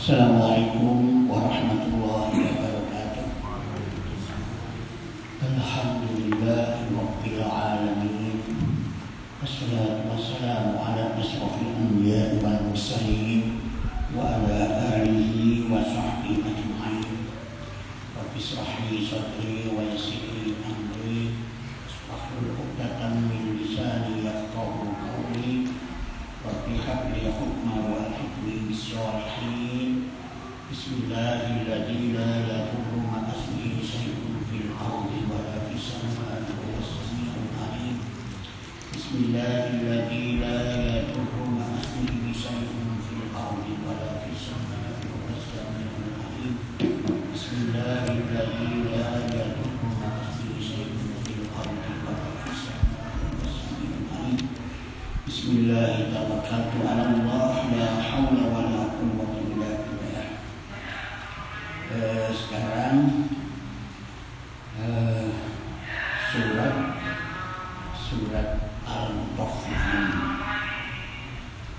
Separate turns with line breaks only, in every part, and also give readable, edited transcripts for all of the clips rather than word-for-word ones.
Assalamualaikum warahmatullahi wabarakatuh. Alhamdulillah rabbil alamin. Wassalatu wassalamu ala asrofil anbiya'i wal mursalin wa ala alihi wa sahbihi ajma'in. Rabbi shrah li sadri wa yassir li amri wahlul 'uqdatam min lisani yafqahu qawli. Rabbi habli hukma wa alhiqni bis-shalihin. Bismillahirrahmanirrahim. La yadurru ma'a ismihi syai'un fil ardi wa la fis samaa'i wa huwas samii'ul 'aliim. Bismillahirrahmanirrahim. La yadurru ma'a ismihi syai'un fil ardi wa la fis samaa'i wa huwas samii'ul 'aliim. Bismillahirrahmanirrahim. La yadurru ma'a ismihi syai'un fil ardi wa la fis samaa'i wa huwas samii'ul 'aliim. Bismillah, tawakkaltu 'ala Allah, la haula wa la quwwata illa billah. Sekarang surat Al-Mutaffifin.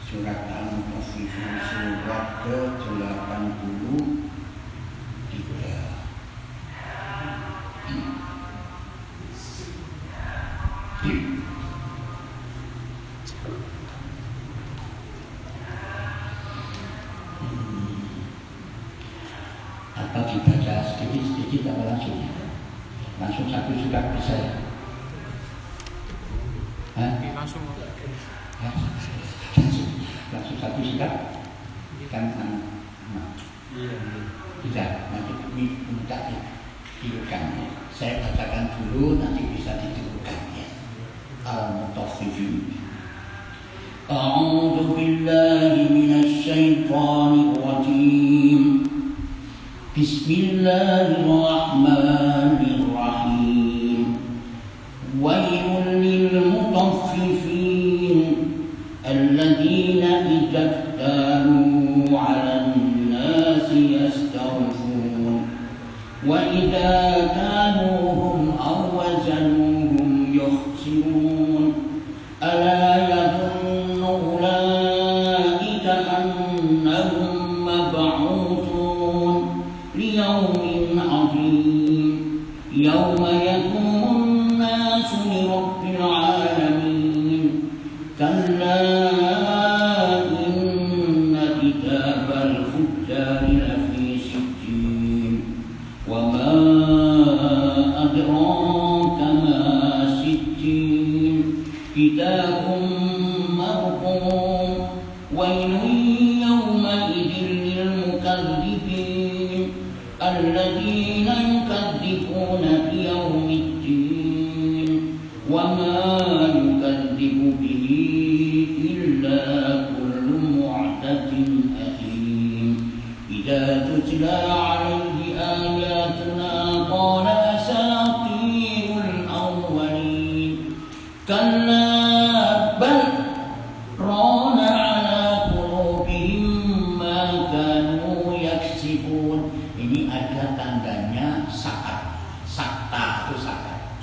Surat Al-Mutaffifin surat ke-83. Atau dibaca sedikit-sedikit atau langsung satu surat bisa ya? Langsung satu surat kan tidak, nanti minta ditirukan ya. Saya bacakan dulu, nanti bisa ditirukan ya. Al-Mutaffifin. A'udzu billahi minasy syaithanir rajim. Bismillahirrahmanirrahim. Wailul lil mutaffifin alladzina idza iktalu 'alan nasi yastawfun wa idza kanuhum aw wazanuhum yukhsirun. Ala yadhunnu ulaika annahum mab'utsun liyaumin 'adzim yauma yaqumun nasu lirabbil 'alamin. Kalla inna kitabal fujjari lafi sijjin wa ma adraka ma sijjin kitabun marqum wailun yawma idzin lil mukadzibin الذين يكذبون بيوم الدين وما يكذب به إلا كل معتد أثيم إذا تتلى عليه آياتنا قال أساطير الأولين كلا بل ران على قلوبهم ما كانوا يكسبون. Ini ada tandanya sakat, sakta atau sakat.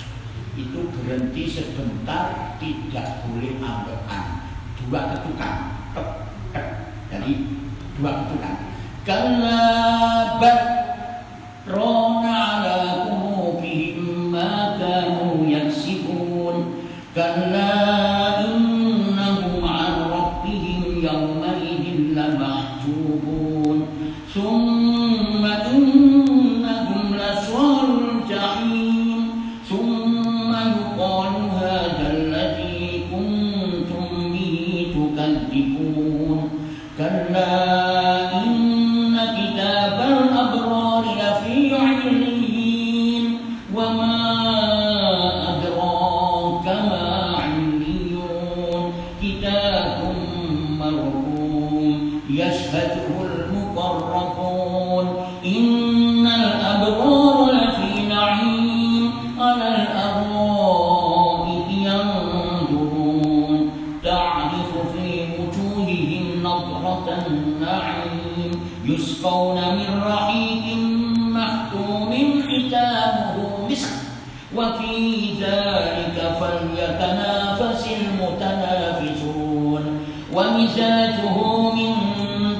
Itu berhenti sebentar, tidak boleh ambekan. Dua ketukan, tek, tek. Jadi dua ketukan. Kalla bal rana ala qulubihim ma kanu yaksibun. Kalla innahum an rabbihim yawma idzin lamahjubun. ثم إنهم لصال الجحيم ثم يقال هذا الذي كنتم به تكذبون. كلا إن كتاب الأبرار لفي عليين وما أدراك ما عليون كتاب مرقوم يشهده المقربون. إن الأبرار لفي نعيم على الأرائك ينظرون تعرف في وجوههم نضرة النعيم يسقون من رحيق مختوم ختامه مسك وفي ذلك فليتنافس المتنافسون ومزاجه من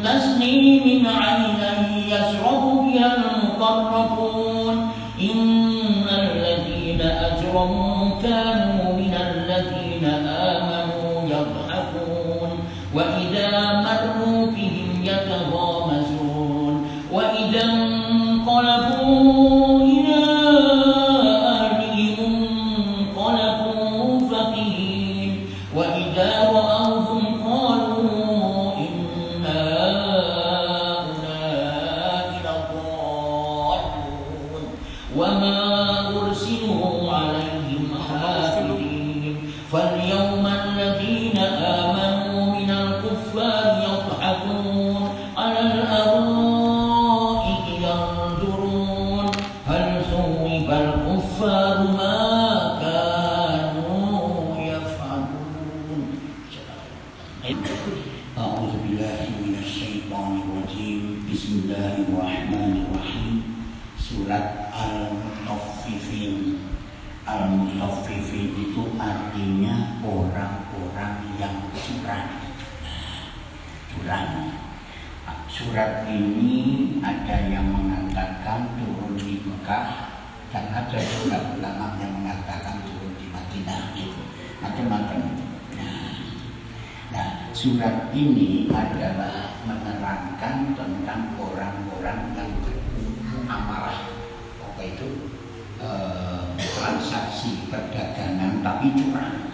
تسنيم تسنيم عينا يشرب بها المقربون إن الذين أجرموا كانوا من الذين آمنوا يضحكون وإذا مروا بهم يتغامزون وإذا انقلبوا إلى أهلهم انقلبوا فكهين وإذا رأوهم قالوا إن هؤلاء لضالون وما أرسلوا عليهم حافظين فاليوم الذين آمنوا من الكفار يضحكون على الأرائك ينظرون هل ثوب الكفار ما كانوا يفعلون. أعوذ بالله من الشيطان الرجيم. بسم الله الرحمن الرحيم. Surat Al-Mutaffifin. Al-Mutaffifin itu artinya orang-orang yang curang. Surat ini ada yang mengatakan turun di Mekah dan ada juga ulama yang mengatakan turun di Madinah. Itu macam-macam. Nah, surat ini adalah menerangkan tentang orang-orang yang bermuamalah, apa itu transaksi perdagangan tapi curang.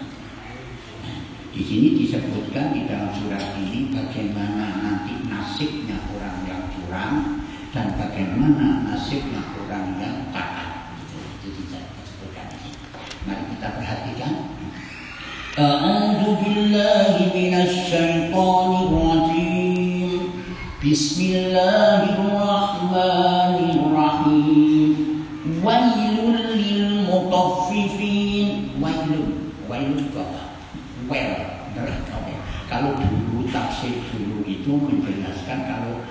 Di sini disebutkan di dalam surat ini bagaimana nanti nasibnya orang yang curang dan bagaimana nasibnya orang yang taat. Itu disebutkan. Mari kita perhatikan. A'udzu billahi minasy syaithanir rajim. Bismillahirrahmanirrahim. Wailul lil mutaffifin. Wailun itu apa? Kalau dulu tafsir dulu itu menjelaskan kalau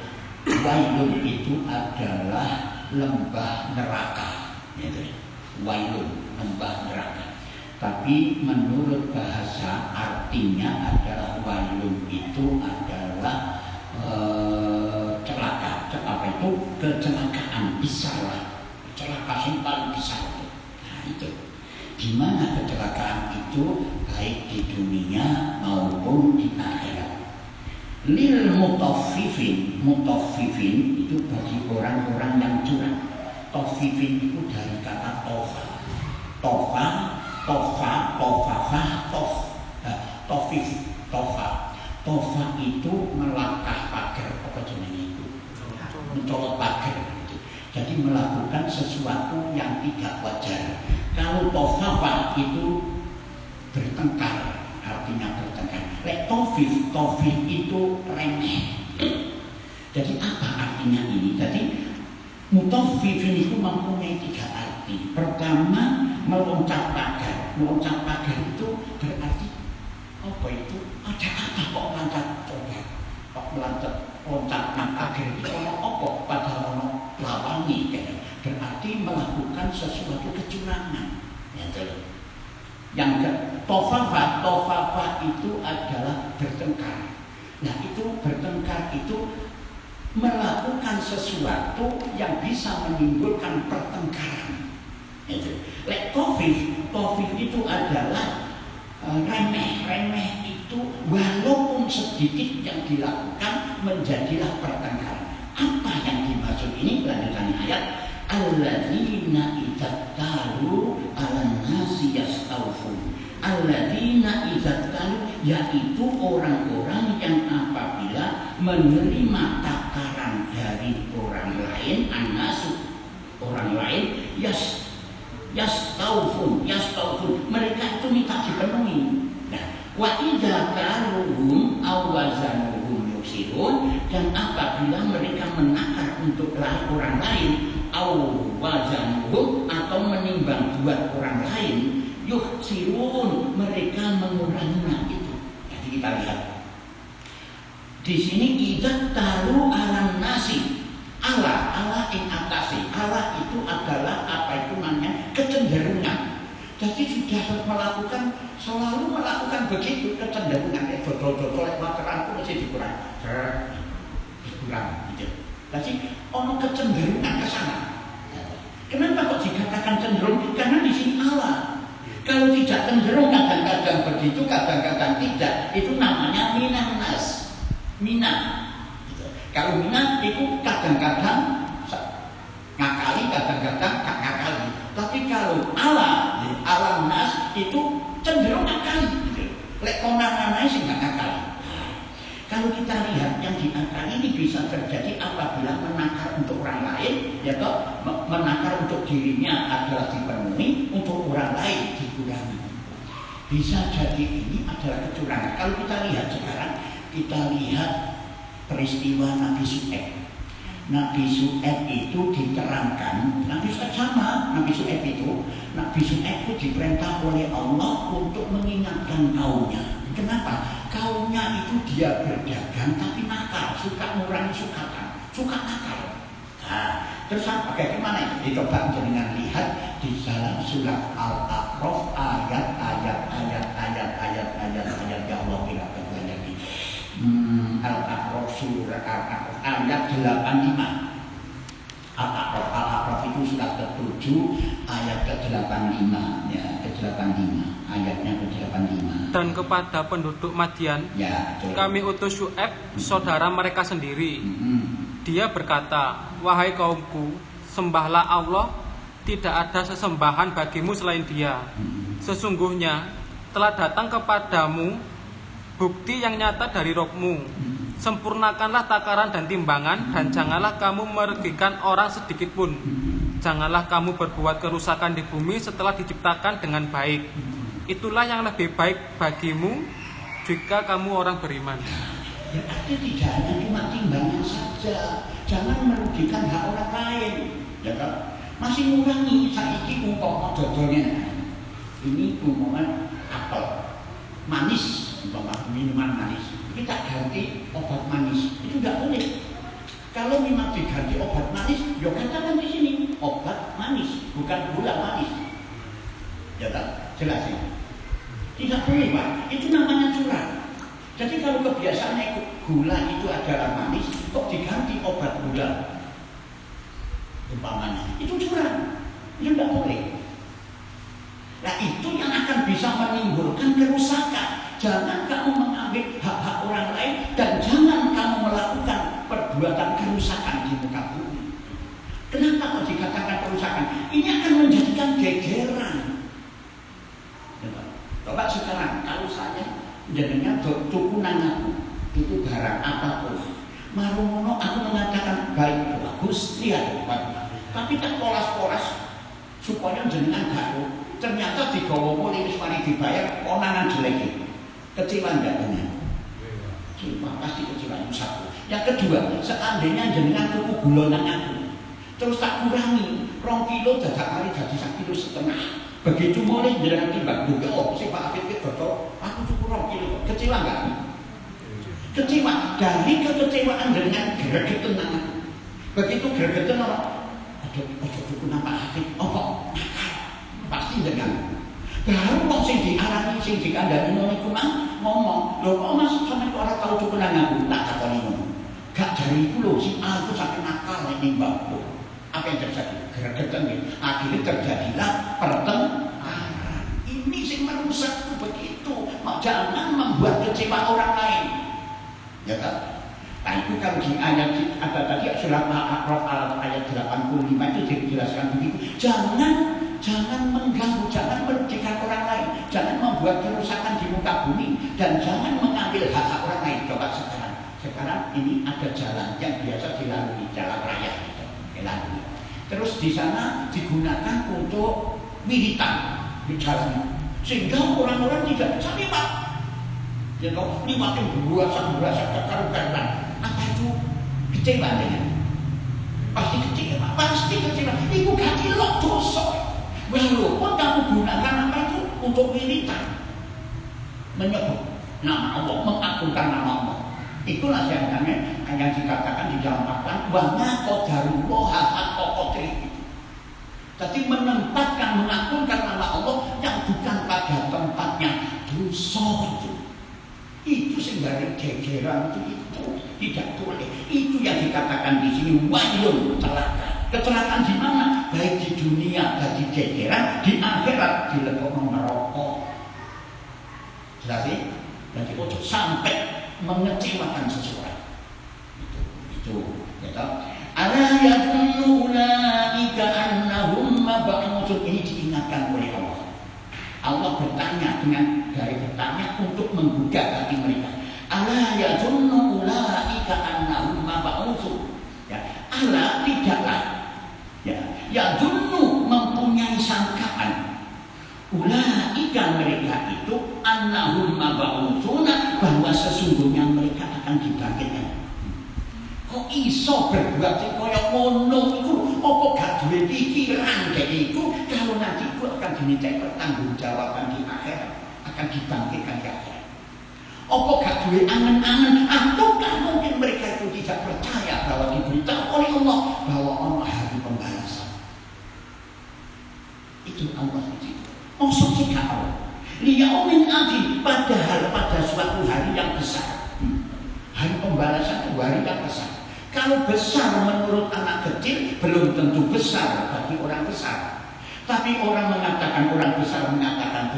wailun itu adalah lembah neraka. Wailun, lembah neraka. Tapi menurut bahasa artinya adalah wailun itu adalah celaka. Apa itu? Kecelakaan besar lah. Celaka yang paling besar. Nah itu. Gimana kecelakaan itu baik di dunia maupun di akhirat. Lil mutaffifin. Mutaffifin itu bagi orang-orang yang curang. Taffifin itu dari kata tofa. Tofa itu melangkah pagar, apa jenisnya itu? Mencolot pagar gitu. Jadi melakukan sesuatu yang tidak wajar. Kalau tofafa itu bertengkar, artinya bertengkar. Tofif itu remeh. Jadi apa artinya ini? Jadi mutaffifin itu mempunyai 3 arti. Pertama, meloncat pagar. Meloncat pagar itu berarti apa itu? Ada apa kok meloncat pagar? Kok loncat pagar itu apa? Padahal lawangi kan? Berarti melakukan sesuatu kecurangan. Yang tofafa itu adalah bertengkar. Nah itu bertengkar itu melakukan sesuatu yang bisa menimbulkan pertengkaran. Tofif itu adalah remeh itu walaupun sedikit yang dilakukan menjadilah pertengkaran. Apa yang dimaksud ini? Lanjutannya ayat. Alladzina idzattalu 'alan nasi yastawfun. Alladzina idzattalu yaitu orang-orang yang apabila menerima takaran dari orang lain, annasu orang lain, yastawfun mereka itu minta dipenuhi. Nah, wa idza kaluhum aw wazanuhum yuksirun, dan apabila mereka menakar untuk orang lain, aw wazanuhum atau menimbang buat orang lain, yuksirun mereka mengurangi itu. Jadi kita lihat di sini idza talu alam nasi. Allah in atasi. Allah itu adalah apa itu namanya kecenderungan. Jadi sudah selalu melakukan begitu kecenderungan. Dodol-dodol materan pun mesti dikurang. berkurang gitu. Jadi ono kecenderungan ke sana. Kenapa kok dikatakan cenderung? Karena di sini Allah. Kalau tidak cenderung kadang-kadang begitu, kadang-kadang tidak. Itu namanya minanas. Minat. Gitu. Kalau minat itu kadang-kadang ngakali, kadang-kadang gak ngakali. Tapi kalau Allah, alam nas itu cenderung ngakali. Gitu. Lek konangannya sih gak ngakali. Kalau kita lihat yang diakali ini bisa terjadi apabila menakar untuk orang lain, ya toh, menakar untuk dirinya adalah dipenuhi, untuk orang lain dikurangi. Bisa jadi ini adalah kecurangan. Kalau kita lihat sekarang, kita lihat peristiwa Nabi Syuaib. Nabi Syuaib itu diterangkan, Nabi Syuaib sama, Nabi Syuaib itu diperintah oleh Allah untuk mengingatkan kaumnya. Kenapa? Kaumnya itu dia berdagang tapi nakal, suka ngurangi suka nakal. Nah, terus bagaimana itu? Dicoba dengan lihat di dalam surat Al-A'raf ayat ya Allah bila lagi. Al-A'raf surat Al-A'raf ayat 85. Al-A'raf itu surat ke-7 ayat ke-85 ya, ke-85 ayatnya ke-85.
Dan kepada penduduk Madian
ya,
kami utus Syuaib saudara mereka sendiri. Dia berkata, wahai kaumku, sembahlah Allah, tidak ada sesembahan bagimu selain Dia. Sesungguhnya telah datang kepadamu bukti yang nyata dari Rohmu. Sempurnakanlah takaran dan timbangan, dan janganlah kamu merugikan orang sedikit pun. Janganlah kamu berbuat kerusakan di bumi setelah diciptakan dengan baik. Itulah yang lebih baik bagimu jika kamu orang beriman.
Ya, tidak hanya cuma timbangan saja, jangan merugikan hak orang lain. Ya kan? Masih ngurangi saiki umpama dodolnya. Ini umpama apel manis, umpama minuman manis. Kita ganti obat manis, itu tidak boleh. Kalau memang diganti obat manis, ya katakan di sini obat manis, bukan gula manis. Ya tak, jelas ya. Tidak boleh Pak, itu namanya curang. Jadi kalau kebiasaannya gula itu adalah manis, kok diganti obat gula, umpamanya, itu curang, itu tidak boleh. Nah itu yang akan bisa menimbulkan kerusakan. Jangan kamu mengambil hak-hak orang lain, dan jangan kamu melakukan perbuatan kerusakan di muka bumi. Kenapa kok dikatakan kerusakan? Ini akan menjadikan gegeran. Coba sekarang kalau saya jadinya tukunan aku itu barang apapun, marumono aku mengatakan baik bagus, lihat bagus. Tapi tak polas-polas supaya jenengan garu. Ternyata digawa polis mari dibayar konangan jelek. Kecewa enggak dengan? Kecewa, pasti kecewa itu satu. Yang kedua, seandainya jenengan tuku gula nang aku, terus tak kurangi 2 kilo dadak kali jadi 1,5 kilo. Begitu mulai jenengan timbang, oh si Pak Afid betul, aku tuku 2 kilo. Kecewa enggak? Kecewa. Dari kekecewaan dengan gregetan nang aku. Begitu gregetan apa? Ojo tuku nang Pak Afid. Apa? Pasti dengan baru kok sing diarani sing dikandani niku ngomong, lho kok Mas sampe kok ora tau cukup nang aku tak takoni ngono. Gak dari iku lho si aku sampe nakal ning mbakku. Apa yang terjadi? Gregetan iki. Akhirnya terjadilah pertengkaran. Ini sing merusak itu begitu. Jangan membuat kecewa orang lain. Ya kan? Nah itu kalau di ayat ada tadi surat Al-A'raf ayat 85 itu dijelaskan begitu. Jangan mengganggu, jangan merugikan orang lain, jangan membuat kerusakan di muka bumi, dan jangan mengambil hak orang lain. Coba sekarang ini ada jalan yang biasa dilalui, jalan raya gitu, dilalui. Terus di sana digunakan untuk militan di jalan, sehingga orang-orang tidak bisa lewat. Ya kalau lewatin berasa kekarukan, apa itu kecewa dengan? Pasti kecewa. Ibu ganti lo dosa. Walaupun kamu gunakan apa itu untuk militan, menyebut nama Allah, mengagungkan nama Allah. Itulah yang dikatakan di dalam Al-Quran, wa ma qadarullah haqqa qadrihi. Jadi menempatkan, mengagungkan nama Allah yang bukan pada tempatnya, dosa itu. Itu sehingga gegeran itu tidak boleh. Itu yang dikatakan di sini wayun, celaka. Kecelakaan di mana? Baik di dunia jadi gegeran, di akhirat dilebokno neraka. Jelas sih? Jadi ojo sampai mengecewakan seseorang. Itu ya. Ala yadunnu ulaika annahum mab'utsun. Ini diingatkan oleh Allah. Allah bertanya dari bertanya untuk menggugah hati mereka. Ala yadunnu ulaika annahum mab'utsun. Ya, ala tidaklah ya, yadunnu mempunyai sangkaan. Ulaika mereka itu annahum mab'utsuna, bahwa sesungguhnya mereka akan dibangkitkan. Kok iso berbuat sing kaya ngono iku? Apa gak duwe pikiran kayak iku kalau nanti itu akan dimintai pertanggungjawaban di akhirat, akan dibangkitkan di akhirat. Apa gak duwe angen-angen? Ataukah mungkin mereka itu tidak percaya bahwa diberitahu oleh Allah bahwa Allah hari pembalasan? Itu Allah itu. Maksud sih Allah. Liyaumin adzim, padahal pada suatu hari yang besar. Hari pembalasan itu hari yang besar. Kalau besar menurut anak kecil belum tentu besar bagi orang besar. Tapi orang mengatakan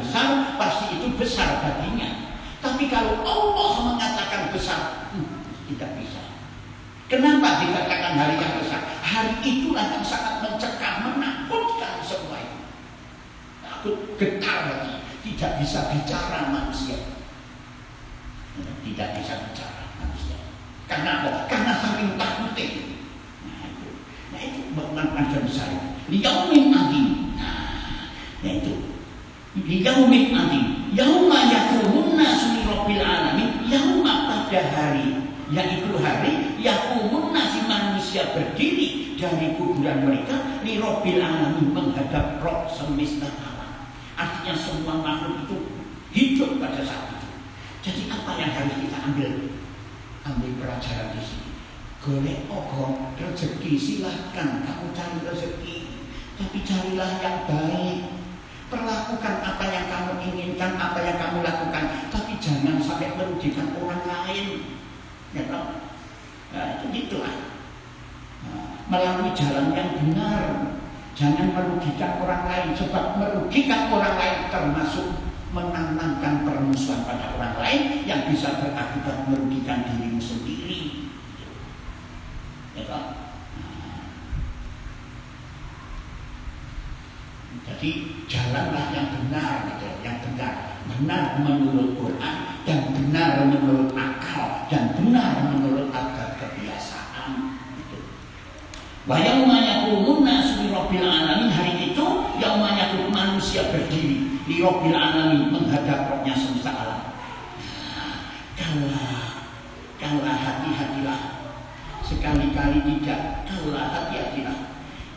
besar pasti itu besar baginya. Tapi kalau Allah mengatakan besar, tidak bisa. Kenapa dikatakan hari yang besar? Hari itulah yang sangat mencekam, menakutkan semua itu. Takut, getar lagi, tidak bisa bicara manusia. Tidak bisa bicara manusia. Karena apa? Karena saking takutnya. Nah itu macam besar. Liyaumin adzim. Nah itu. Liyaumin adzim. Yauma yaqumun nasu li rabbil alamin. Yauma pada hari, yaitu hari yaqumun nasu, manusia berdiri dari kuburan mereka li rabbil alamin, menghadap Rabb semesta alam. Artinya semua makhluk itu hidup pada saat itu. Jadi apa yang harus kita ambil pelajaran di sini? Golek ogo rezeki, silahkan kamu cari rezeki, tapi carilah yang baik. Perlakukan apa yang kamu inginkan, apa yang kamu lakukan, tapi jangan sampai merugikan orang lain. Ya toh? Nah, itu gitulah. Melalui jalan yang benar, jangan merugikan orang lain, sebab merugikan orang lain termasuk menanamkan permusuhan pada orang lain yang bisa berakibat merugikan dirimu sendiri. Ya kan? Jadi jalanlah yang benar, gitu, yang benar menurut Quran, dan benar menurut akal, dan benar menurut adat kebiasaan. Gitu. Wa yauma yaqumun nasu li rabbil alamin, hari itu yauma yaqum, manusia berdiri li rabbil alamin, menghadap Rabbnya semesta alam. Kalah hati-hatilah, sekali-kali tidak, kalah hati-hatilah.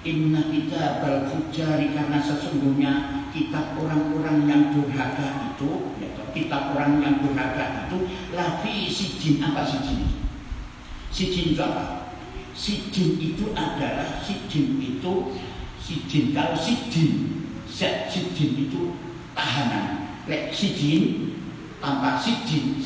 Inna kitabal fujari, karena sesungguhnya kitab orang-orang yang durhaka itu, kitab orang yang durhaka itu lafi sijin. Apa sijin? Sijin itu apa? Sijin itu adalah kalau sijin itu tahanan. Lek sijin tanpa sijin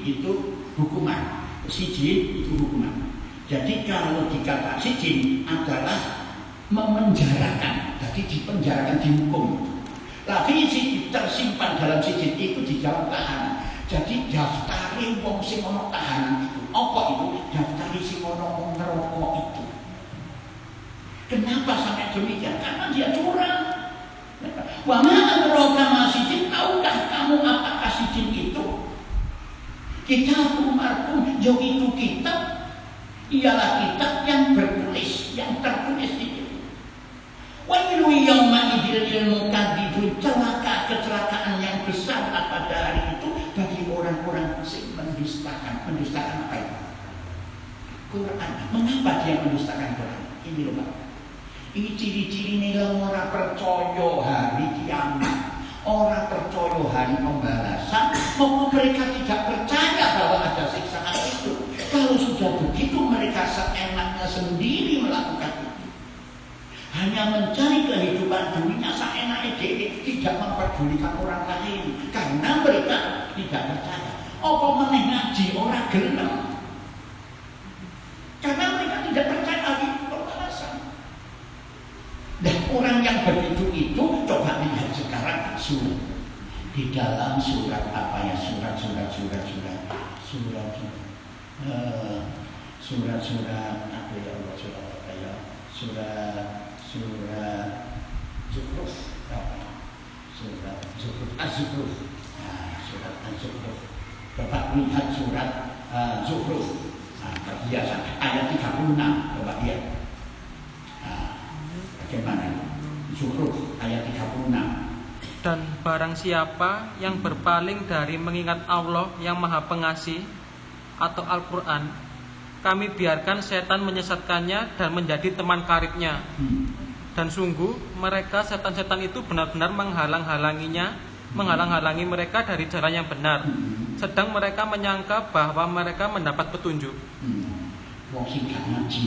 itu hukuman. Sijin itu hukuman. Jadi kalau dikata sijin adalah memenjarakan, jadi dipenjarakan, dihukum. Tapi sijin tersimpan dalam sijin itu di dalam tahanan. Jadi daftari wong sing ono tahanan itu. Apa itu? Daftari sing ono neraka itu. Kenapa sampai demikian? Karena dia curang. Wa ma adraka ma sijin, tahukah kamu apakah sijin itu? Kitabun marqum, yaitu kitab, ialah kitab yang bertulis, yang tertulis itu. Wailu yauma idzil lil mukadzibun, celaka, kecelakaan yang besar pada hari itu bagi orang-orang yang mendustakan. Mendustakan apa itu? Quran. Mengapa dia mendustakan Quran? Ini loh Pak. Ini ciri-ciri orang percaya hari kiamat, orang percaya hari pembalasan, maupun mereka tidak percaya bahwa ada siksaan itu. Kalau sudah begitu mereka seenaknya sendiri melakukan itu. Hanya mencari kehidupan dunia seenaknya, tidak memperdulikan orang lain. Karena mereka tidak percaya Apa meneh ngaji ora gelem? Karena mereka tidak percaya hari pembalasan. Dan orang yang begitu itu coba lihat sekarang di dalam surat apa ya, surat apa ya Allah, surat apa ya, surat Zukhruf, surat Az-Zukhruf. Nah, surat Az-Zukhruf. Bapak lihat surat Zukhruf. Nah, perhiasan ayat 36. Coba lihat. Nah, bagaimana? Zukhruf ayat 36.
Dan barang siapa yang berpaling dari mengingat Allah yang Maha Pengasih atau Al-Quran, kami biarkan setan menyesatkannya dan menjadi teman karibnya. Dan sungguh mereka setan-setan itu benar-benar menghalang-halangi mereka dari jalan yang benar. Sedang mereka menyangka bahwa mereka mendapat petunjuk.
Wong sing gak ngaji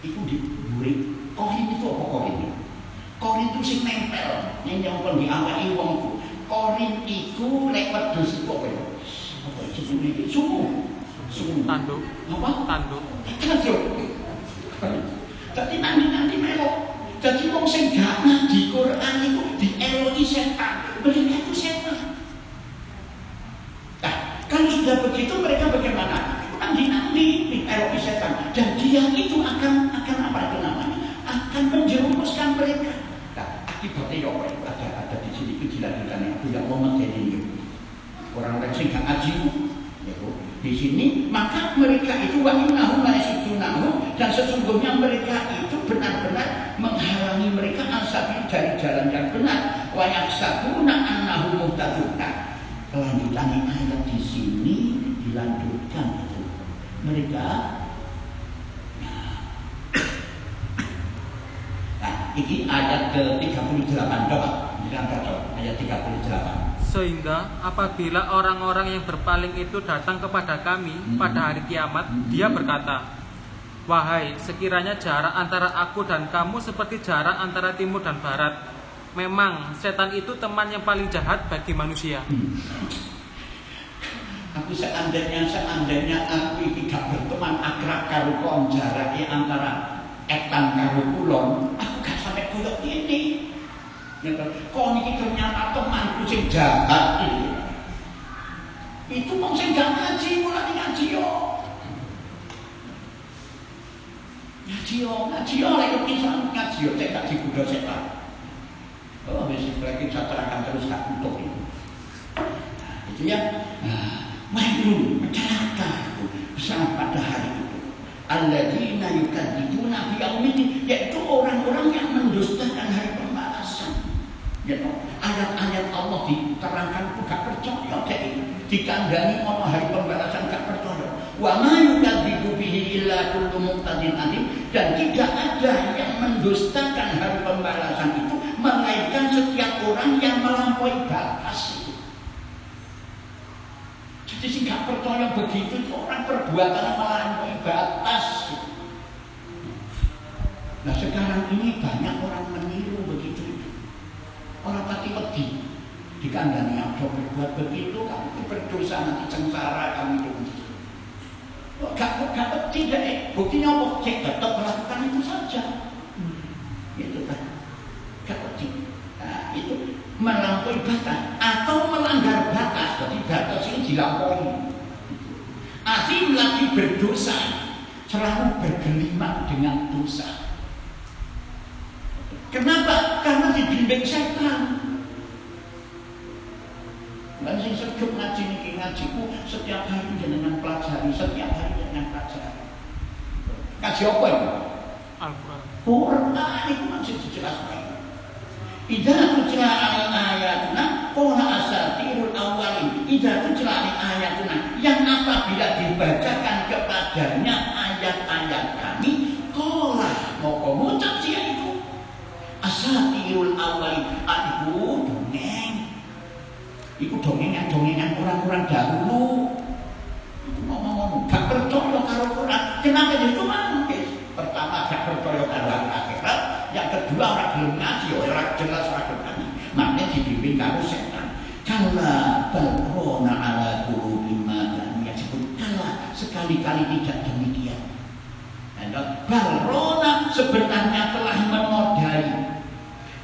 iku diburi. Korin itu apa korin? Korin itu sing nempel, nyempel di awake wong. Korin iku lek wedhus iku apa ya? Apa jenenge? Sumu. Tanduk. Apa? Tanduk. Jadi nanti melok. Jadi wong sing gak ngaji Quran itu dieloki setan. Mereka itu setan. Nah, kalau sudah begitu mereka bagaimana? Nanti dieloki setan. Dan dia itu akan apa itu namanya? Akan menjerumuskan mereka. Nah, akibatnya ada di sini kejilan-kejilan yang tidak mau menjadi orang-orang sing gak ngaji. Di sini maka mereka itu wa'innahu ma'asitunahu, dan sesungguhnya mereka itu benar-benar menghalangi mereka asabi dari jalan yang benar. Wa yaksabuna annahu muhtadun. Kelanjutan ayat di sini dilanjutkan itu. Mereka ini ayat ke-38 coba ayat 38.
Sehingga apabila orang-orang yang berpaling itu datang kepada kami pada hari kiamat, dia berkata, wahai, sekiranya jarak antara aku dan kamu seperti jarak antara timur dan barat. Memang setan itu teman yang paling jahat bagi manusia.
Aku seandainya aku iki gak berteman akrab karo kon, jarake antara etan karo kulon, aku gak sampai koyo ini. Kon iki ternyata temanku sing jahat iki. Itu wong sing gak ngaji, mulane ngaji yo. Ngaji yo lek pisan ngaji yo cek gak digodho setan. Oh, wis iki saya terangkan terus gak tutup itu. Nah, itu ya. Wailun, celaka besar pada hari itu. Alladzina yukadzibuna bi yaumid, yaitu orang-orang yang mendustakan hari pembalasan. Ya, ayat-ayat Allah diterangkan itu gak percaya, dikandani ono hari pembalasan gak percaya. Wa ma yukadzibu bihi illa kullu muqtadin adim, dan tidak ada yang mendustakan hari pembalasan itu melainkan setiap orang yang melampaui batas. Jadi sih gak percaya begitu, orang perbuatan melampaui batas. Nah sekarang ini banyak orang meniru begitu. Orang pati wedi dikandani apa berbuat begitu, kamu itu berdosa, nanti sengsara kamu itu. Gak wedi deh, buktinya apa? Cek tetap melakukan itu saja. Itu kan, gak wedi. Nah itu melampaui batas atau melanggar batas. Jadi batas ini dilampaui. Azim lagi berdosa, selalu bergelimang dengan dosa. Kenapa? Karena dibimbing setan. Dan sing sejuk ngaji niki ngajiku setiap hari dengan pelajari, setiap hari dengan pelajari. Ngaji apa itu?
Al-Quran.
Quran itu masih dijelaskan. Idza tutla ayatuna qala asatirul awwalin. Idza tutla ayatuna, yang apabila dibacakan kepadanya ayat-ayat kami, qala moko ngucap sia itu asatirul awwalin. Iku dongeng. Iku dongengan orang-orang dahulu. Itu ngomong-ngomong gak percaya karo Quran. Kenapa itu manggis? Pertama gak percaya karo akhirat, yang kedua orang belum ngaji, orang jelas orang ngaji. Makanya dibimbing karo setan. Kalla balrona ala qulubihim ma kanu yaksibun. Kalla, sekali-kali tidak demikian. Balrona sebenarnya telah menodai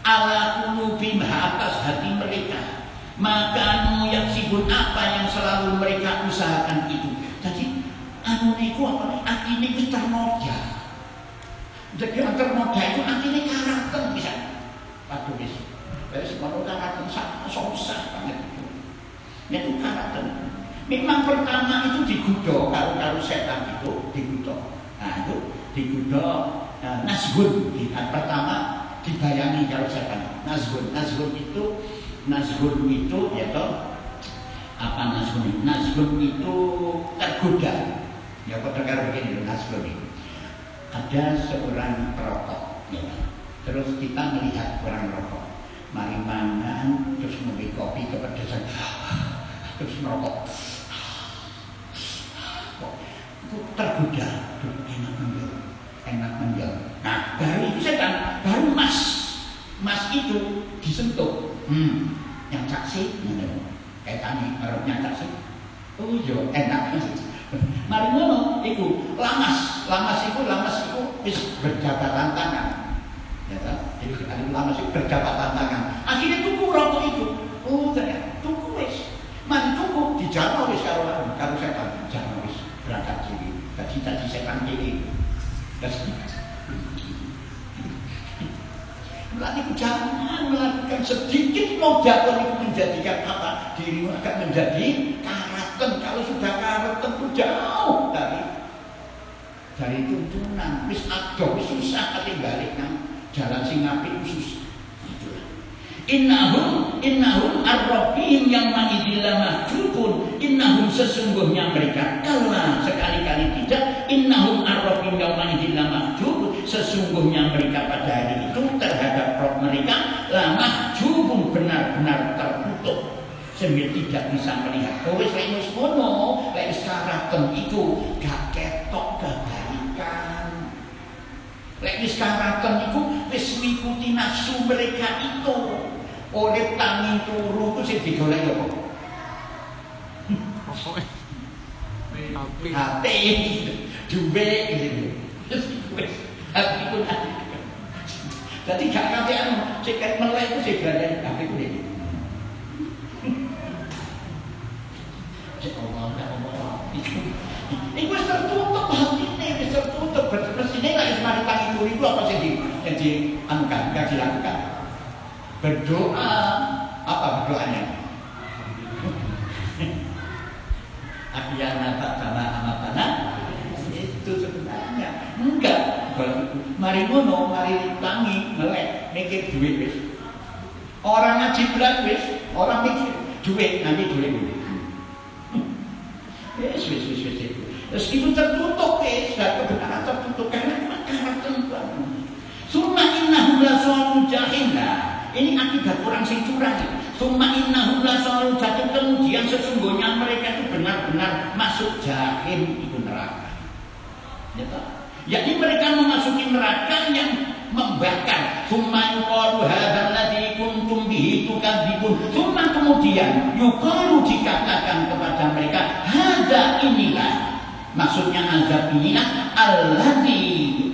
ala qulubihim, atas hati mereka. Maka yaksibun, apa yang selalu mereka usahakan itu. Jadi anu niku apa? Atine wis ternoda. Jadi yang ternoda itu atine karakter bisa. Waduh wis. Wis mono karakter susah banget itu. Itu karakter. Memang pertama itu digodha karo setan itu digodha. Nah itu digodha nasgun. Pertama dibayangi karo setan. Nasgun itu ya toh apa nasgun? Nasgun itu tergoda. Ya kira begini nasgun itu. Ada seorang perokok, ya. Terus kita melihat orang rokok, mari mangan, terus ngombe kopi kepedesan, terus merokok. Itu tergoda, enak menjual. Nah baru itu setan, baru mas itu disentuh. Yang saksi, kayak kami harusnya saksi. Oh iya, enak. Mari ngono, iku lamas itu wis berjabatan tangan. Ya kan? Jadi sekali lamas itu berjabatan tangan. Akhirnya tuku rokok itu. Oh ternyata tuku wis. Mari tuku dijano wis karo setan. Jano wis berangkat sini. Tadi setan iki. Berarti jangan melakukan sedikit modal itu menjadikan apa? Dirimu akan menjadi karakter. Kalau sudah karakter itu jauh dari tuntunan. Wis adoh susah ati balik nang jalan sing apik susah. Itulah. Innahum ar-rabbihim yang ma'idillah mahjubun. Innahum sesungguhnya mereka kala sekali-kali tidak. Innahum ar-rabbihim yang ma'idillah mahjubun. Sesungguhnya mereka pada hari itu terhadap Rob mereka la mahjubun, benar-benar tertutup sehingga tidak bisa melihat. Wis wis ngono, lek karakter itu gak ketok kebaikan. Lek wis karakter itu wis mikuti nafsu mereka itu. Oleh tangi turu itu sing digolek apa? HP duwe gitu. Hati pun hati. Jadi gak ngerti cekat melek itu sih berada hati pun ini. Allah. Ini wis tertutup hati ini, wis tertutup. Mestinya kalau semari tangi turu itu apa sih yang dianukan, yang dilakukan? Berdoa. Apa berdoanya? Akhirnya tak sama amatana. Itu sebenarnya enggak. Mari ngono, mari tangi, melek, mikir duit wis. Orang ngaji berat wis, orang mikir duit, nanti duit. Wis. Terus itu tertutup wis, dan kebenaran tertutup karena karakter Tuhan. Summa innahum lasalul jahim. Ini akibat orang sing curang. Summa innahum lasalul jahim, kemudian sesungguhnya mereka itu benar-benar masuk jahim, itu neraka. Ya toh? Jadi mereka memasuki neraka yang membakar. Summa yuqalu hadzal ladzi kuntum bihi tukadzibun. Summa kemudian yuqalu dikatakan kepada mereka, hadza inilah, maksudnya azab inilah alladzi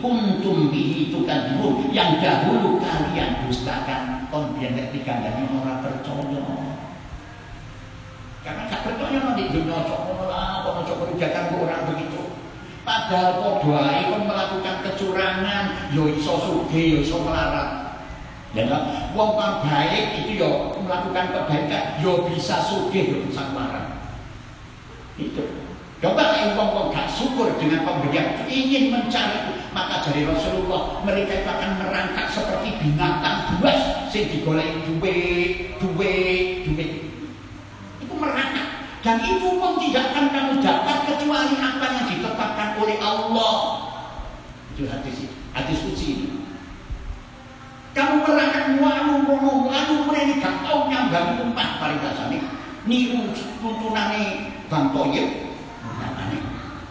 kuntum bihi tukadzibun, yang dahulu kalian dustakan. Kon biyen nek dikandani ora percaya. Karena gak percaya nanti dunia sok lah, kono sok kerjakan orang begitu. Padahal kodai kon melakukan kecurangan, yo iso sugih, yo iso melarat. Ya kan? Wong kang baik itu yo melakukan kebaikan, yo bisa sugih, yo bisa melarat. Itu. Coba wong gak syukur dengan pemberian, ingin mencari, maka dari Rasulullah mereka akan merangkak seperti binatang buas sing digoleki duit. Itu merangkak. Dan itu pun tidak akan kamu dapat kecuali apa yang ditetapkan oleh Allah. Itu hadis kunci ini. Kamu merangkak nganu ini gak tahu nyambang umat paling dasarnya. Niru tuntunane Bang Toyib.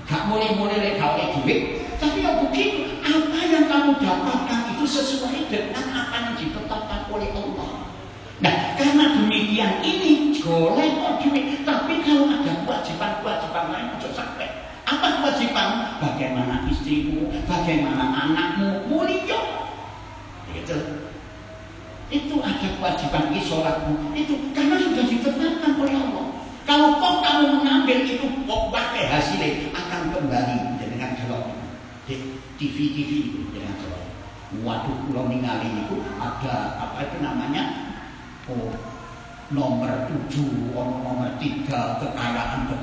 Gak mulai-mulai gak oleh duit. Tapi ya begitu, apa yang kamu dapatkan itu sesuai dengan apa yang ditetapkan oleh Allah. Nah, karena demikian ini golek duit, tapi kalau ada kewajiban-kewajiban lain ojo sampai. Apa kewajiban? Bagaimana istrimu, bagaimana anakmu, mulia. Gitu. Itu ada kewajiban sholatmu. Itu karena sudah ditetapkan oleh Allah. Kalau kau kamu mengambil itu, kau pakai hasilnya akan kembali dengan jawab di TV itu dengan jawab. Waduh, pulau ningali itu ada apa itu namanya? Nomor 7, nomor 3 kekayaan itu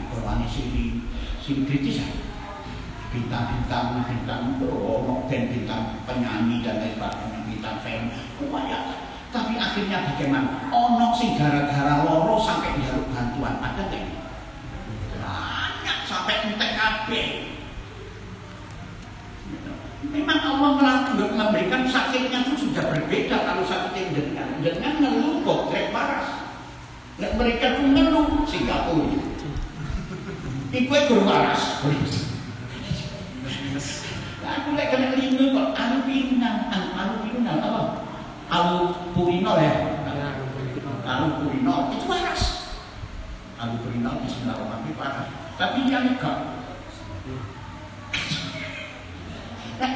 berwarna sini kritis ya. Bintang bintang penyanyi dan lain sebagainya, bintang film, banyak. Tapi akhirnya bagaimana? Ono sing gara-gara loro sampai njaluk bantuan, ada nggak ini? Banyak sampai entek kabeh. Memang Allah memberikan sakitnya itu sudah berbeda. Kalau sakit dengan ngeluh kok rek waras. Nek mereka pun ngeluh Singapura. Iku guru waras. Aku lek kena linu kok alupinan apa? Alupurinol ya. Alupurinol itu waras. Alupurinol bismillahirrahmanirrahim waras. Tapi yang enggak. Nah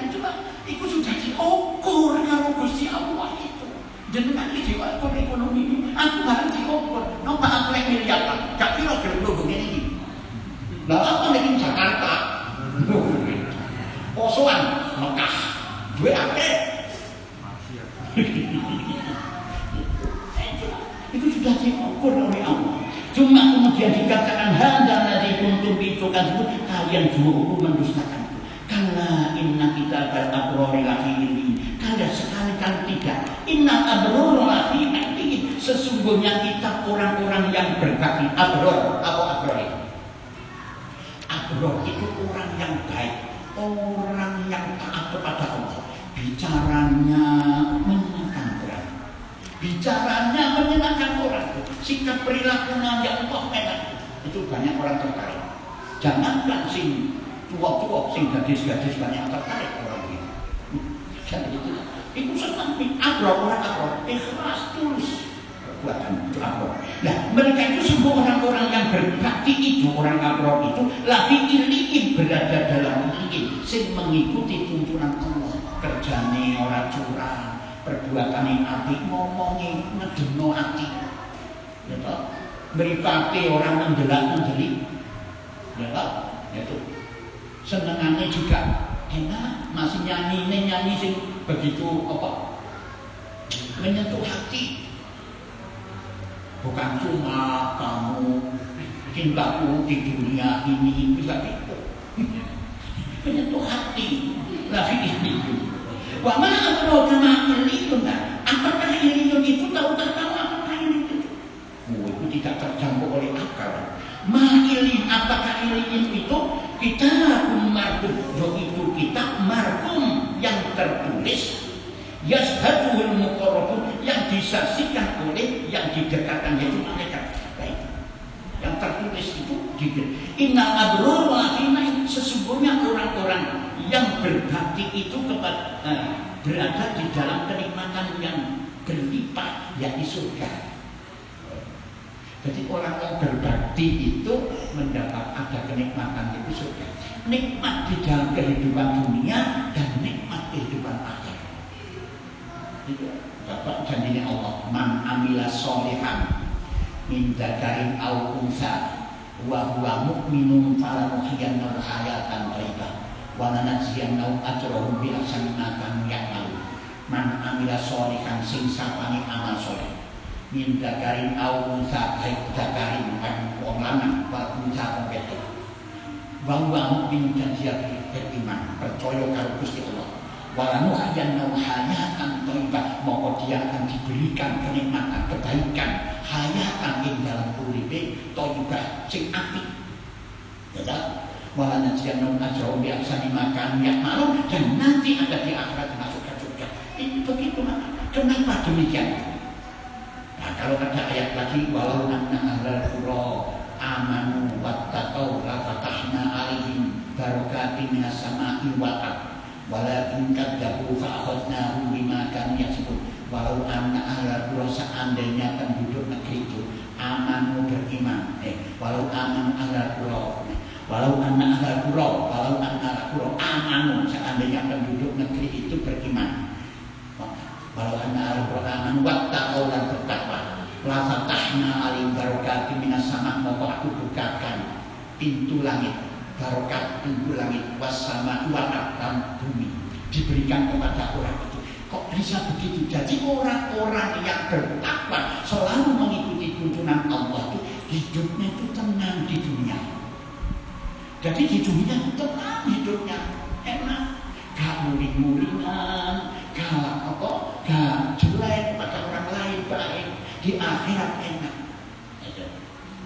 itu sudah diukur karo Gusti Allah itu. Jenengan iki diukur ekonomi ini, aku harus diukur. Nomor aku lek miliaran, gak kira gelem ngene iki. Lah apa nek Jakarta? Posoan Mekah. Duwe akeh. Itu sudah diukur oleh Allah. Cuma kemudian dikatakan hadza ladzi kuntum bi'tukan itu kalian juga mendustakan. Karena inna kita al-abrori lafi ini. Karena sekali-kali tidak. Inna abrori lafi ini. Sesungguhnya kita orang-orang yang berbakti. Abror, apa abror itu? Abror itu orang yang baik, orang yang taat kepada Allah. Bicaranya menyenangkan orang. Bicaranya menyenangkan orang. Sikap perilakunya yang Allah enak. Itu banyak orang tertarik. Jangankan sing tua-tua, sing gadis-gadis banyak tertarik orang itu. Jadi itu senang. Abror, orang abror, ikhlas tulus perbuatan itu abror. Nah, mereka itu semua orang-orang yang berbakti itu, orang abror itu lagi iliin berada dalam iliin, sing mengikuti tuntunan Allah. Kerjane orang curang, perbuatane apik, ngomongnya ngedeno ati. Ya toh? Mripate orang menjelak-menjelik. Ya toh? Itu. Senengannya juga enak, masih nyanyi sing begitu apa? Menyentuh hati. Bukan cuma kamu cintaku di dunia ini bisa itu. Menyentuh hati. Lagi itu. Wa ma adraka ma iliyun. Apakah iliyun itu tahu apakah iliyun? Itu tidak terjangkau oleh akal. Ma'ilin, apakah ilin itu kitabun markum, yaitu kitab markum yang tertulis, yashhaduhul muqarrabun, yang disaksikan oleh yang didekatkan, yaitu malaikat. Baik. Yang tertulis itu innal abrara lafi, sesungguhnya orang-orang yang berbakti itu berada di dalam kenikmatan yang berlimpah, yakni surga. Jadi orang yang berbakti itu mendapat ada kenikmatan itu surga. Nikmat di dalam kehidupan dunia dan nikmat kehidupan akhirat. Itu dapat janjinya Allah. Man amila sholihan min dzakarin aw unsa wa huwa mu'minun falanuhyiyannahu hayatan thayyibah wa lanajziyannahu ajrahum bi ahsani ma kanu ya'malun. Man amila sholihan sing sapane amal sholeh min dzakarin aw unsa, baik dzakarin kan wong lanang wa unsa wong wedok. Wa huwa mu'min dan dia beriman, percaya karo Gusti Allah. Wa lanuhyiyannahu hayatan thayyibah, maka dia akan diberikan kenikmatan, kebaikan, hayatan ing dalam uripe thayyibah sing apik. Ya, wa lanajziyannahu ajrahum bi ahsani ma kanu ya'malun, dan nanti ada di akhirat masuk ke surga. Ini begitu. Kenapa demikian? Nah, kalau ada ayat lagi, walau anna ahlal qura amanu wattaqau la fatahna alaihim barakatin minas sama'i wal ardh Walakin kadzabu fa'akhadnahum bima kanu yaksibun. Walau anna ahlal qura, seandainya penduduk negeri itu amanu beriman. Walau aman ahlal qura. Walau anna ahlal qura amanu, seandainya penduduk negeri itu beriman. Walau anna ahlal qura amanu wattaqau lan bertakwa. La fatahna alim barokati minas sama, maka aku bukakan pintu langit, barokat pintu langit, wassama dan bumi diberikan kepada orang itu. Kok bisa begitu? Jadi orang-orang yang bertakwa selalu mengikuti tuntunan Allah itu hidupnya itu tenang di dunia. Jadi di dunia itu tenang hidupnya, enak, gak muring-muringan, gak jelek pada orang lain, baik. Di akhirat enak.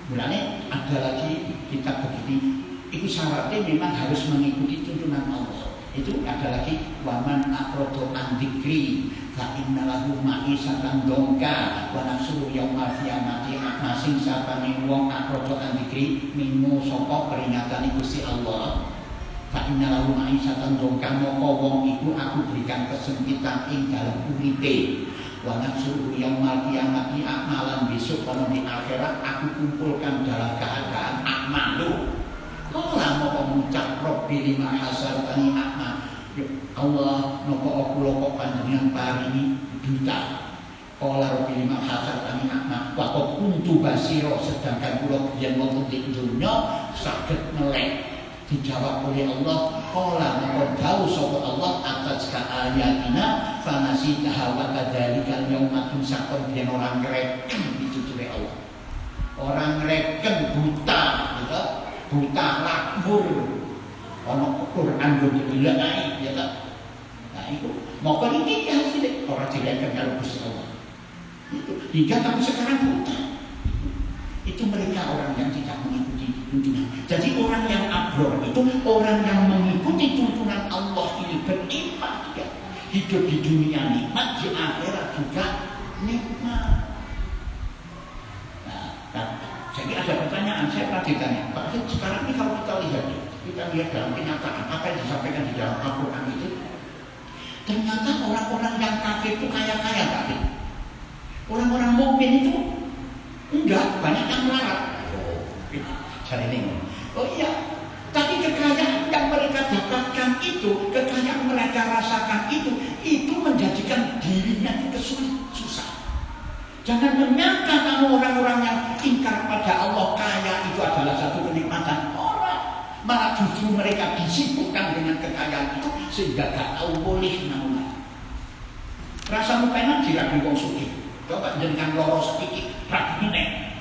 Mulanya ada lagi kita begini, itu syaratnya memang harus mengikuti tuntunan Allah. Itu ada lagi waman aqradu an dzikri fa innalahu ma'isatan dongka wa nafsu yaumal qiyamati, masing sapane wong aqradu an dzikri minu saka peringatan Gusti Allah. Fa innalahu ma'isatan dongka, moko wong iku aku berikan kesempitan ing dalam uripe. Wa nafsu yaumal qiyamati, amalan besok kalau di akhirat aku kumpulkan dalam keadaan akmalu. Allah mau mengucap Rabbi lima hasartani akmal. Allah nopo aku loko panjenengan paringi duta. Allah Rabbi lima hasartani akmal. Wa qad kuntu basira, sedangkan kula biyen wonten ing donya saged melek. Dijawab oleh Allah, qala maqad jauh sapa Allah atas ka ayatina fanasitaha wa kadzalika yauma tunsaqon, biyen orang ngreken dituture Allah. Orang ngreken buta, gitu. Buta lakbur. Ana Quran yo dilai, ya ta. Nah, itu maka iki hasil orang direken karo Gusti Allah. Itu hingga sampai sekarang buta. Itu mereka orang yang tidak mengikuti tuntunan. Jadi orang yang abror itu orang yang mengikuti tuntunan Allah ini beriman, ya. Hidup di dunia nikmat, di akhirat juga nikmat. Nah, jadi ada pertanyaan, saya pernah ditanya, Pak, sekarang ini kalau kita lihat dalam kenyataan apa yang disampaikan di dalam Al-Quran itu, ternyata orang-orang yang kafir itu kaya-kaya, Pak. Orang-orang mukmin itu enggak, banyak yang melarat. Oh iya, tapi kekayaan yang mereka dapatkan itu, kekayaan mereka rasakan itu menjadikan dirinya itu susah. Jangan menyangka kamu orang-orang yang ingkar pada Allah kaya itu adalah satu kenikmatan. Orang malah justru mereka disibukkan dengan kekayaan itu sehingga gak tahu boleh namun. Rasa mukena diragu wong sugih. Coba dengan loro sedikit ragunya,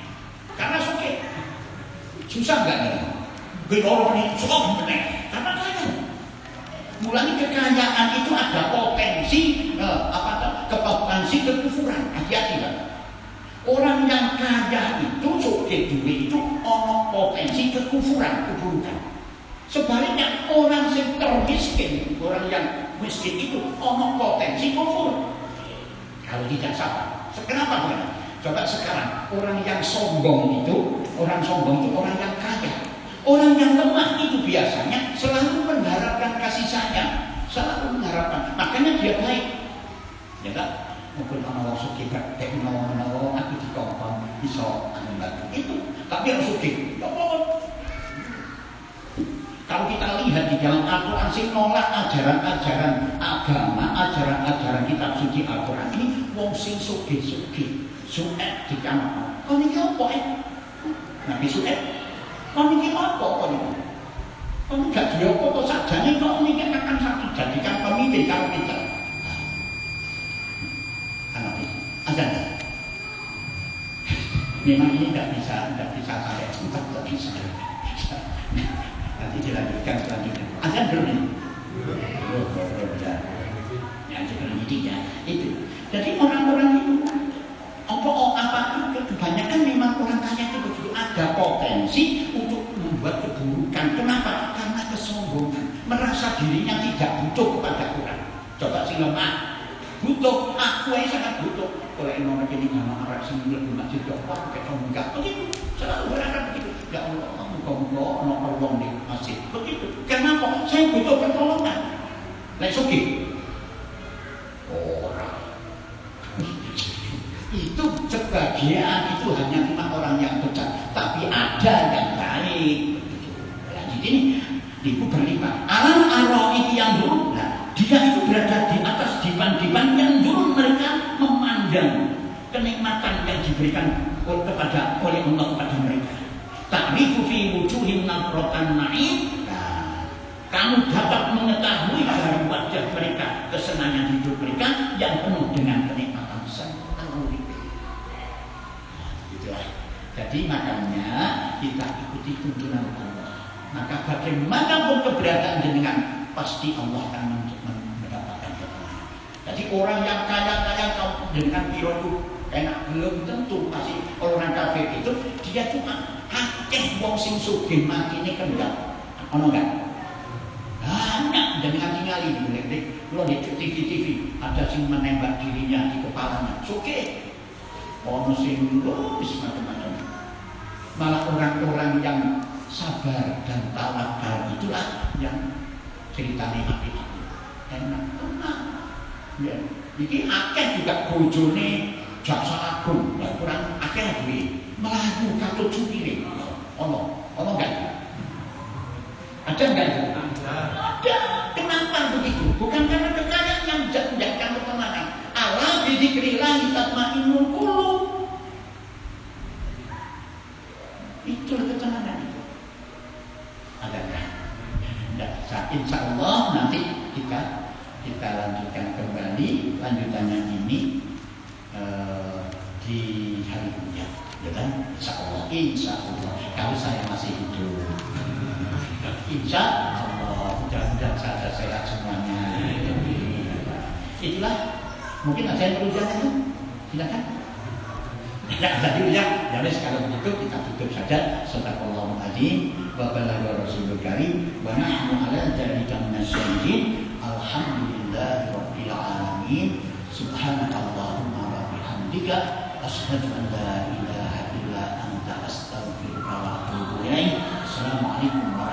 karena suke susah nggak nih? Geloro nih susah bener, karena kaya. Mulai kekayaan itu ada potensi kepotensi kekufuran. Hati-hati kan? Orang yang kaya itu suke duit itu ono potensi kekufuran, keburukan. Sebaliknya orang yang termiskin, orang yang miskin itu ono potensi kufur. Kalau tidak sabar. Kenapa bukan? Coba sekarang orang yang sombong itu orang yang kaya. Orang yang lemah itu biasanya selalu mengharapkan kasih sayang, selalu mengharapkan. Makanya dia baik. Ya kan? Mungkin orang sugih gak menawa aku dikongkong iso anggap itu. Tapi harus sugih. Kalau kita lihat di dalam Al-Quran sih nolak ajaran-ajaran agama, ajaran-ajaran kitab suci Al-Quran ini wong sing sugih-sugih, su'ed di kamar. Kau ini apa Nabi su'ed? Kau ini apa kau ini? Kau ini gak dia apa saja nih, kau ini akan satu jadikan pemimpin kalau kita. Anak ini, azan. Memang ini tidak bisa saya, tidak bisa. Nanti dilanjutkan selanjutnya. Azan belum ini? Belum. Ya, sebelum ini ya. Itu. Jadi orang-orang itu apa kebanyakan memang orang kaya itu begitu ada potensi untuk membuat keburukan. Kenapa? Karena kesombongan, merasa dirinya tidak butuh kepada orang. Coba sing lemah, butuh. Aku yang sangat butuh. Kalau nomor ini nama arah sini lebih masih dapat pakai enggak. Begitu. Selalu berharap begitu. Ya Allah, muka-muka nomor uang di masjid. Begitu. Kenapa? Saya butuh pertolongan. Lek sugih. Orang. Itu sebagian itu hanya cuma orang yang bejat, tapi ada yang baik. Nah, jadi itu berlipat. Alam arwah yang dulu, nah, dia itu berada di atas divan-divan yang dulu mereka memandang kenikmatan yang diberikan oleh Allah kepada mereka. Ta'rifu fi wujuhim nadratan na'im. Nah, kamu dapat mengetahui dari wajah mereka kesenangan hidup mereka yang penuh dengan kenikmatan sempurna. Itulah. Jadi makanya kita ikuti tuntunan Allah. Maka bagaimanapun keberadaan jenengan, pasti Allah akan mendapatkan ketenangan. Jadi orang yang kaya-kaya dengan piro itu enak, belum tentu. Masih orang kafir itu dia cuma akeh wong sing sugih matine kendap. Ono enggak? Banyak dengan tingali di Buletik. Kalau di TV ada sing menembak dirinya di kepalanya. Sugih. Ono sing macam-macam. Malah orang-orang yang sabar dan tawakal itulah yang ceritanya api-api. Enak tenang. Ya, iki akeh juga bojone jaksa agung, ya kurang akeh duwe. Melayu katut supire. Ono enggak? Ada enggak itu? Ada. Kenapa begitu? Bukan karena kekayaan yang menjadikan ketenangan. Allah bidzikrillah tatmainnul qulub. Itulah ketenangan itu. Ada enggak? Enggak. Insya Allah nanti kita lanjutkan kembali lanjutannya ini di hari kemudian. Ya kan? Insya Allah. Kalau saya masih hidup, insya Allah, mudah-mudahan saja sehat semuanya. Itulah mungkin ada yang perlu itu. Silakan. Ya, tadi ya. Jadi kalau begitu kita tutup saja. Shadaqallahul adzim wa balagha rasulul karim wa nahnu ala dzalika minasyahidin. Alhamdulillahirabbil alamin. Subhanakallahumma wa bihamdika asyhadu an la ilaha illa anta astaghfiruka wa atubu ilaik. Assalamualaikum warahmatullahi wabarakatuh.